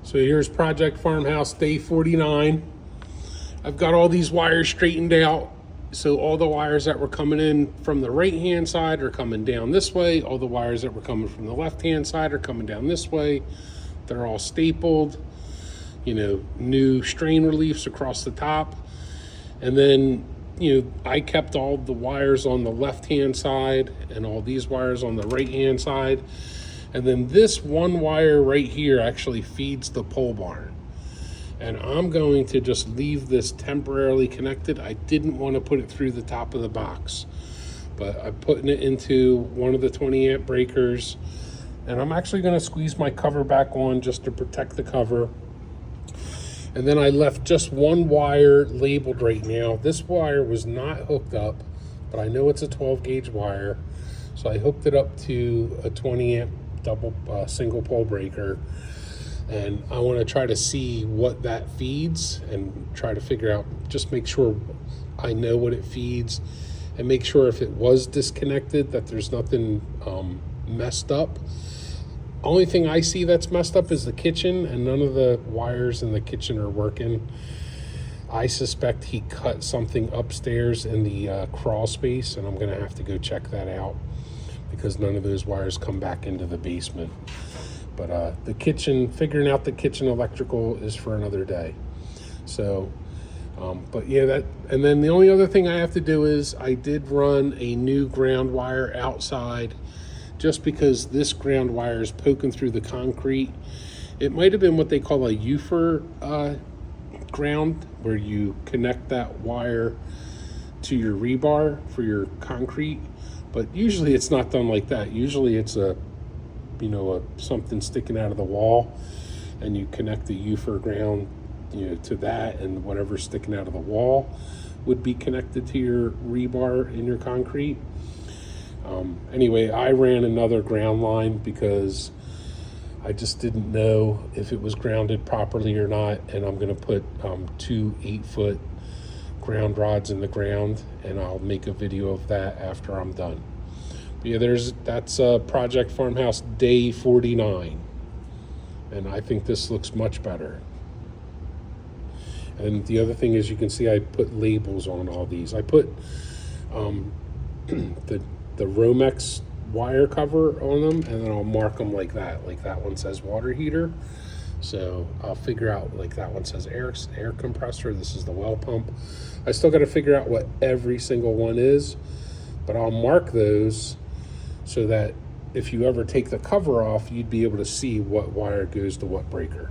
So here's Project Farmhouse day 49. I've got all these wires straightened out. So all the wires that were coming in from the right hand side are coming down this way. All the wires that were coming from the left hand side are coming down this way. They're all stapled, new strain reliefs across the top. And then, I kept all the wires on the left hand side and all these wires on the right hand side. And then this one wire right here actually feeds the pole barn. And I'm going to just leave this temporarily connected. I didn't want to put it through the top of the box, but I'm putting it into one of the 20 amp breakers. And I'm actually going to squeeze my cover back on just to protect the cover. And then I left just one wire labeled right now. This wire was not hooked up, but I know it's a 12 gauge wire. So I hooked it up to a 20 amp single pole breaker. And I want to try to see what that feeds and try to figure out, just make sure I know what it feeds and make sure if it was disconnected that there's nothing messed up. Only thing I see that's messed up is the kitchen, and none of the wires in the kitchen are working. I suspect he cut something upstairs in the crawl space, and I'm going to have to go check that out because none of those wires come back into the basement. But the kitchen, figuring out the kitchen electrical is for another day. So, but yeah, and then the only other thing I have to do is I did run a new ground wire outside just because this ground wire is poking through the concrete. It might have been what they call a UFER ground, where you connect that wire to your rebar for your concrete. But usually it's not done like that. Usually it's something sticking out of the wall, and you connect the UFER ground, to that, and whatever's sticking out of the wall would be connected to your rebar in your concrete. Anyway, I ran another ground line because I just didn't know if it was grounded properly or not, and I'm going to put 2 8-foot ground rods in the ground, and I'll make a video of that after I'm done. But yeah, that's Project Farmhouse day 49, and I think this looks much better. And the other thing is, you can see I put labels on all these. I put the Romex wire cover on them, and then I'll mark them like that one says water heater. So I'll figure out, like that one says air compressor, this is the well pump. I still got to figure out what every single one is, but I'll mark those so that if you ever take the cover off, you'd be able to see what wire goes to what breaker.